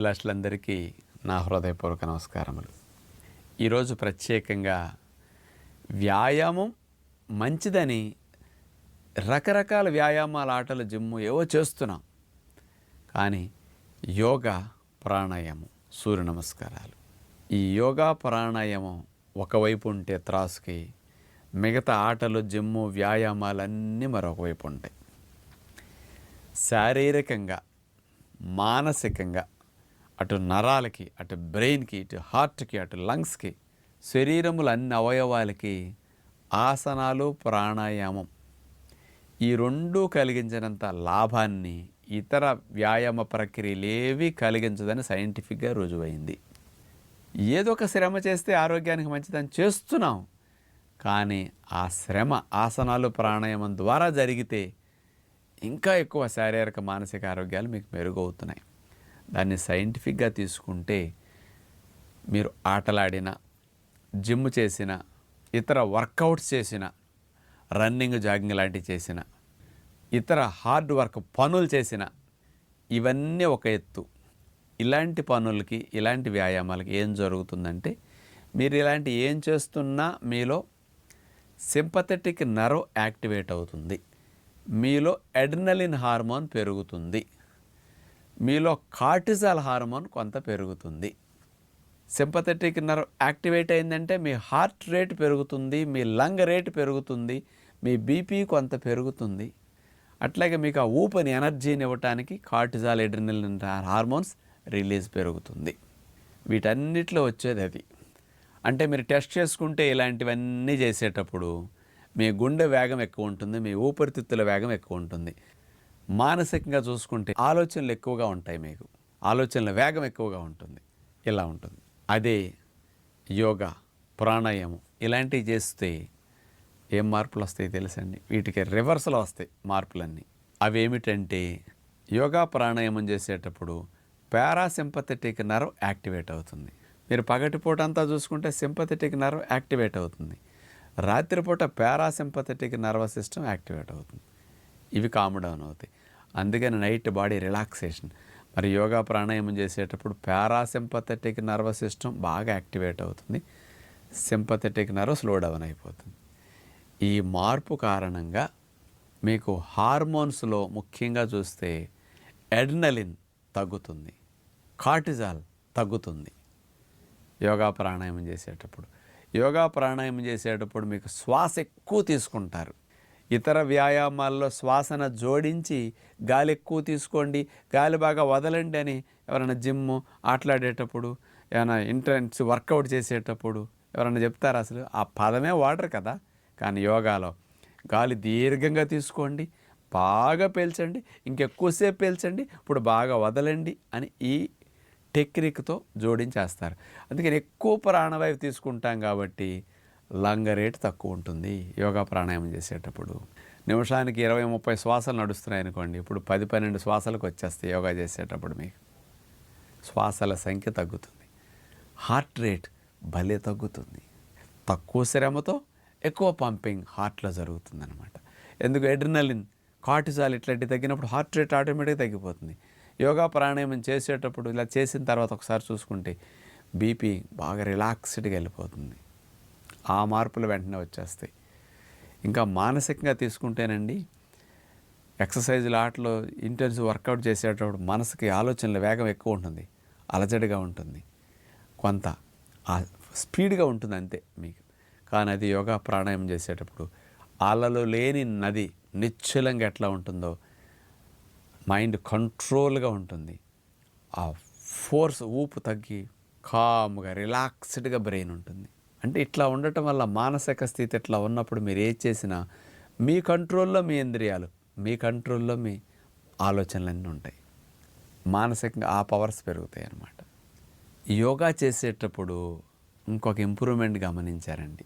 అభిలాషులందరికీ నా హృదయపూర్వక నమస్కారములు. ఈరోజు ప్రత్యేకంగా వ్యాయామం మంచిదని రకరకాల వ్యాయామాల ఆటలు జిమ్ము ఏవో చేస్తున్నాం. కానీ యోగా, ప్రాణాయామం, సూర్య నమస్కారాలు, ఈ యోగా ప్రాణాయామం ఒకవైపు ఉంటే త్రాసుకి, మిగతా ఆటలు జిమ్ము వ్యాయామాలన్నీ మరొక వైపు ఉంటాయి. శారీరకంగా, మానసికంగా, అటు నరాలకి, అటు బ్రెయిన్కి, ఇటు హార్ట్కి, అటు లంగ్స్కి, శరీరముల అన్ని అవయవాలకి ఆసనాలు, ప్రాణాయామం ఈ రెండూ కలిగించినంత లాభాన్ని ఇతర వ్యాయామ ప్రక్రియలేవి కలిగించదని సైంటిఫిక్గా రుజువైంది. ఏదో ఒక శ్రమ చేస్తే ఆరోగ్యానికి మంచిదని చేస్తున్నాం. కానీ ఆ శ్రమ ఆసనాలు, ప్రాణాయామం ద్వారా జరిగితే ఇంకా ఎక్కువ శారీరక, మానసిక ఆరోగ్యాలు మీకు మెరుగవుతున్నాయి. దాన్ని సైంటిఫిక్గా తీసుకుంటే మీరు ఆటలాడిన, జిమ్ చేసిన, ఇతర వర్కౌట్స్ చేసిన, రన్నింగ్, జాగింగ్ లాంటివి చేసిన, ఇతర హార్డ్ వర్క్ పనులు చేసిన, ఇవన్నీ ఒక ఎత్తు. ఇలాంటి పనులకి, ఇలాంటి వ్యాయామాలకి ఏం జరుగుతుందంటే, మీరు ఇలాంటి ఏం చేస్తున్నా మీలో సింపథెటిక్ నర్వ్ యాక్టివేట్ అవుతుంది, మీలో అడ్రినలిన్ హార్మోన్ పెరుగుతుంది, మీలో కార్టిజాల్ హార్మోన్ కొంత పెరుగుతుంది. సింపథెటిక్ నర్వ్ యాక్టివేట్ అయిందంటే మీ హార్ట్ రేట్ పెరుగుతుంది, మీ లంగ్ రేట్ పెరుగుతుంది, మీ బీపీ కొంత పెరుగుతుంది. అట్లాగే మీకు ఆ ఊపని, ఎనర్జీని ఇవ్వటానికి కార్టిజాల్, అడ్రినలిన్ హార్మోన్స్ రిలీజ్ పెరుగుతుంది. వీటన్నిటిలో వచ్చేది అది. అంటే మీరు టెస్ట్ చేసుకుంటే ఇలాంటివన్నీ చేసేటప్పుడు మీ గుండె వేగం ఎక్కువ ఉంటుంది, మీ ఊపిరితిత్తుల వేగం ఎక్కువ ఉంటుంది. మానసికంగా చూసుకుంటే ఆలోచనలు ఎక్కువగా ఉంటాయి, మీకు ఆలోచనల వేగం ఎక్కువగా ఉంటుంది. ఇలా ఉంటుంది. అదే యోగా, ప్రాణాయామం ఇలాంటివి చేస్తే ఏం మార్పులు వస్తాయి తెలుసండి? వీటికి రివర్స్లో వస్తాయి మార్పులన్నీ. అవి ఏమిటంటే, యోగా, ప్రాణాయామం చేసేటప్పుడు పారాసింపథెటిక్ నర్వ్ యాక్టివేట్ అవుతుంది. మీరు పగటిపూట అంతా చూసుకుంటే సింపథెటిక్ నర్వ్ యాక్టివేట్ అవుతుంది, రాత్రిపూట పారాసింపథెటిక్ నర్వస్ సిస్టమ్ యాక్టివేట్ అవుతుంది. ఇవి కామ్ డౌన్ అవుతాయి. అందుకని నైట్ బాడీ రిలాక్సేషన్. మరి యోగా, ప్రాణాయామం చేసేటప్పుడు పారాసింపథెటిక్ నర్వస్ సిస్టమ్ బాగా యాక్టివేట్ అవుతుంది, సింపథెటిక్ నర్వ్ స్లో డౌన్ అయిపోతుంది. ఈ మార్పు కారణంగా మీకు హార్మోన్స్లో ముఖ్యంగా చూస్తే అడ్రినలిన్ తగ్గుతుంది, కార్టిజాల్ తగ్గుతుంది. యోగా, ప్రాణాయామం చేసేటప్పుడు మీకు శ్వాస ఎక్కువ తీసుకుంటారు. ఇతర వ్యాయామాల్లో శ్వాసన జోడించి గాలి ఎక్కువ తీసుకోండి, గాలి బాగా వదలండి అని ఎవరైనా జిమ్, ఆటలాడేటప్పుడు, ఏమైనా ఇంటెన్స్ వర్కౌట్ చేసేటప్పుడు ఎవరైనా చెప్తారు? అసలు ఆ పదమే వాడరు కదా. కానీ యోగాలో గాలి దీర్ఘంగా తీసుకోండి, బాగా పీల్చండి, ఇంకెక్కువసేపు పీల్చండి, ఇప్పుడు బాగా వదలండి అని ఈ టెక్నిక్తో జోడించేస్తారు. అందుకని ఎక్కువ ప్రాణవాయువు తీసుకుంటాం కాబట్టి లంగ్ రేట్ తక్కువ ఉంటుంది. యోగా, ప్రాణాయామం చేసేటప్పుడు నిమిషానికి 20-30 శ్వాసలు నడుస్తున్నాయి అనుకోండి, ఇప్పుడు 10-12 శ్వాసలకు వచ్చేస్తాయి. యోగా చేసేటప్పుడు మీకు శ్వాసల సంఖ్య తగ్గుతుంది, హార్ట్ రేట్ భలే తగ్గుతుంది. తక్కువ శ్రమతో ఎక్కువ పంపింగ్ హార్ట్లో జరుగుతుంది అనమాట. ఎందుకు? అడ్రినలిన్, కార్టిజాల్ ఇట్లాంటివి తగ్గినప్పుడు హార్ట్ రేట్ ఆటోమేటిక్గా తగ్గిపోతుంది. యోగా, ప్రాణాయామం చేసేటప్పుడు ఇలా చేసిన తర్వాత ఒకసారి చూసుకుంటే బీపీ బాగా రిలాక్స్డ్గా వెళ్ళిపోతుంది. ఆ మార్పులు వెంటనే వచ్చేస్తాయి. ఇంకా మానసికంగా తీసుకుంటేనండి, ఎక్సర్సైజులు, ఆటలు, ఇంటెన్స్ వర్కౌట్ చేసేటప్పుడు మనసుకి ఆలోచనల వేగం ఎక్కువ ఉంటుంది, అలజడిగా ఉంటుంది, కొంత స్పీడ్గా ఉంటుంది అంతే మీకు. కానీ అది యోగా, ప్రాణాయామం చేసేటప్పుడు అలలు లేని నది నిశ్చలంగా ఎట్లా ఉంటుందో మైండ్ కంట్రోల్గా ఉంటుంది. ఆ ఫోర్స్, ఊపు తగ్గి కామ్గా రిలాక్స్డ్గా బ్రెయిన్ ఉంటుంది. అంటే ఇట్లా ఉండటం వల్ల మానసిక స్థితి ఇట్లా ఉన్నప్పుడు మీరు ఏది చేసినా మీ కంట్రోల్లో మీ ఇంద్రియాలు, మీ కంట్రోల్లో మీ ఆలోచనలన్నీ ఉంటాయి. మానసికంగా ఆ పవర్స్ పెరుగుతాయి అన్నమాట. యోగా చేసేటప్పుడు ఇంకొక ఇంప్రూవ్మెంట్ గమనించారండి.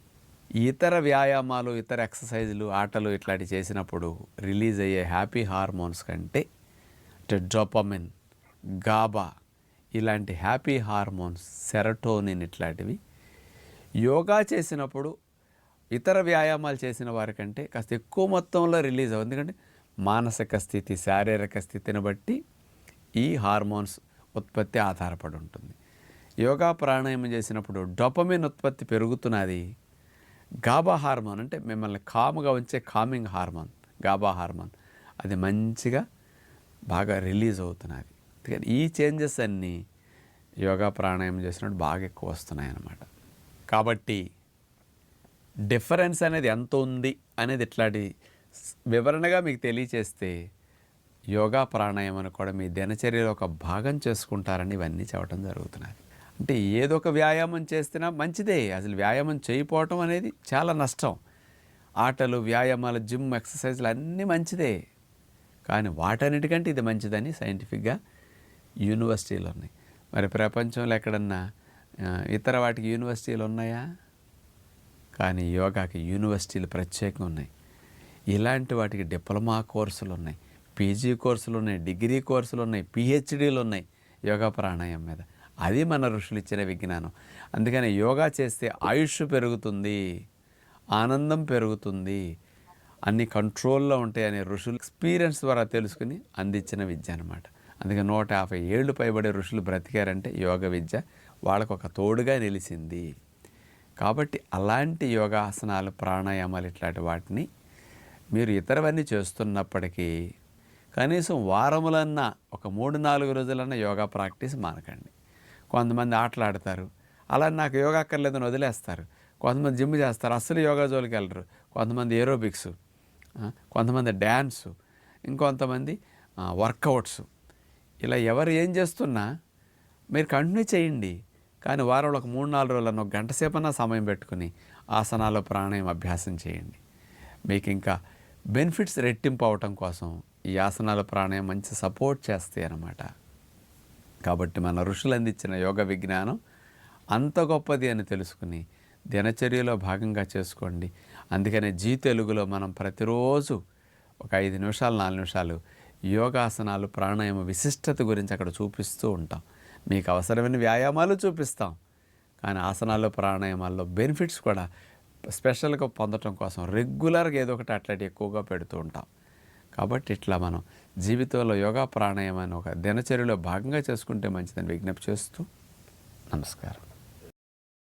ఇతర వ్యాయామాలు, ఇతర ఎక్సర్సైజులు, ఆటలు ఇట్లాంటివి చేసినప్పుడు రిలీజ్ అయ్యే హ్యాపీ హార్మోన్స్ కంటే డోపమిన్, గాబా ఇలాంటి హ్యాపీ హార్మోన్స్, సెరటోనిన్ ఇట్లాంటివి యోగా చేసినప్పుడు ఇతర వ్యాయామాలు చేసిన వారికంటే కాస్త ఎక్కువ మొత్తంలో రిలీజ్ అవ్వదు. ఎందుకంటే మానసిక స్థితి, శారీరక స్థితిని బట్టి ఈ హార్మోన్స్ ఉత్పత్తి ఆధారపడి ఉంటుంది. యోగా ప్రాణాయామం చేసినప్పుడు డోపమిన్ ఉత్పత్తి పెరుగుతున్నది. గాబా హార్మోన్ అంటే మిమ్మల్ని కామ్గా ఉంచే కామింగ్ హార్మోన్, గాబా హార్మోన్ అది మంచిగా బాగా రిలీజ్ అవుతున్నది. అందుకని ఈ చేంజెస్ అన్నీ యోగా ప్రాణాయామం చేసినప్పుడు బాగా ఎక్కువ వస్తున్నాయి అన్నమాట. కాబట్టి డిఫరెన్స్ అనేది ఎంత ఉంది అనేది ఇట్లాంటి వివరణగా మీకు తెలియచేస్తే యోగా ప్రాణాయామం కూడా మీ దినచర్యలో ఒక భాగం చేసుకుంటారని ఇవన్నీ చెప్పడం జరుగుతున్నది. అంటే ఏదో ఒక వ్యాయామం చేసినా మంచిదే, అసలు వ్యాయామం చేయకపోవటం అనేది చాలా నష్టం. ఆటలు, వ్యాయామాలు, జిమ్, ఎక్సర్సైజ్లు అన్నీ మంచిదే, కానీ వాటన్నిటికంటే ఇది మంచిదని సైంటిఫిక్గా యూనివర్సిటీలు ఉన్నాయి. మరి ప్రపంచంలో ఎక్కడన్నా ఇతర వాటికి యూనివర్సిటీలు ఉన్నాయా? కానీ యోగాకి యూనివర్సిటీలు ప్రత్యేకంగా ఉన్నాయి. ఇలాంటి వాటికి డిప్లొమా కోర్సులు ఉన్నాయి, పీజీ కోర్సులు ఉన్నాయి, డిగ్రీ కోర్సులు ఉన్నాయి, పిహెచ్డీలు ఉన్నాయి యోగా ప్రాణాయామం మీద. అది మన ఋషులు ఇచ్చిన విజ్ఞానం. అందుకని యోగా చేస్తే ఆయుష్ పెరుగుతుంది, ఆనందం పెరుగుతుంది, అన్ని కంట్రోల్లో ఉంటాయనే ఋషులు ఎక్స్పీరియన్స్ ద్వారా తెలుసుకుని అందించిన విద్య అనమాట. అందుకే 150 ఏళ్ళు పైబడే ఋషులు బ్రతికారంటే యోగ విద్య వాళ్ళకు ఒక తోడుగా నిలిచింది. కాబట్టి అలాంటి యోగాసనాలు, ప్రాణాయామాలు ఇట్లాంటి వాటిని మీరు ఇతరవన్నీ చేస్తున్నప్పటికీ కనీసం వారములన్నా ఒక 3-4 రోజులన్నా యోగా ప్రాక్టీస్ మానకండి. కొంతమంది ఆటలాడతారు, అలా నాకు యోగా అక్కర్లేదని వదిలేస్తారు. కొంతమంది జిమ్ చేస్తారు, అస్సలు యోగా జోలికి వెళ్ళరు. కొంతమంది ఏరోబిక్స్, కొంతమంది డ్యాన్సు, ఇంకొంతమంది వర్కౌట్స్. ఇలా ఎవరు ఏం చేస్తున్నా మీరు కంటిన్యూ చేయండి. కానీ వారంలో ఒక 3-4 రోజులను ఒక గంట సేపన్నా సమయం పెట్టుకుని ఆసనాలు, ప్రాణాయామం అభ్యాసం చేయండి. మీకు ఇంకా బెనిఫిట్స్ రెట్టింపు అవటం కోసం ఈ ఆసనాలు, ప్రాణాయామం మంచి సపోర్ట్ చేస్తాయి అన్నమాట. కాబట్టి మన ఋషులు అందించిన యోగ విజ్ఞానం అంత గొప్పది అని తెలుసుకుని దినచర్యలో భాగంగా చేసుకోండి. అందుకనే జీ తెలుగులో మనం ప్రతిరోజు ఒక 5 నిమిషాలు, 4 నిమిషాలు యోగాసనాలు, ప్రాణాయామ విశిష్టత గురించి అక్కడ చూపిస్తూ ఉంటాం. మీకు అవసరమైన వ్యాయామాలు చూపిస్తాం, కానీ ఆసనాలు, ప్రాణాయామాల్లో బెనిఫిట్స్ కూడా స్పెషల్గా పొందటం కోసం రెగ్యులర్గా ఏదో ఒకటి అట్లాంటి ఎక్కువగా పెడుతూ ఉంటాం. కాబట్టి ఇట్లా మనం జీవితంలో యోగా ప్రాణాయామాన్ని ఒక దినచర్యలో భాగంగా చేసుకుంటే మంచిదని విజ్ఞప్తి చేస్తూ నమస్కారం.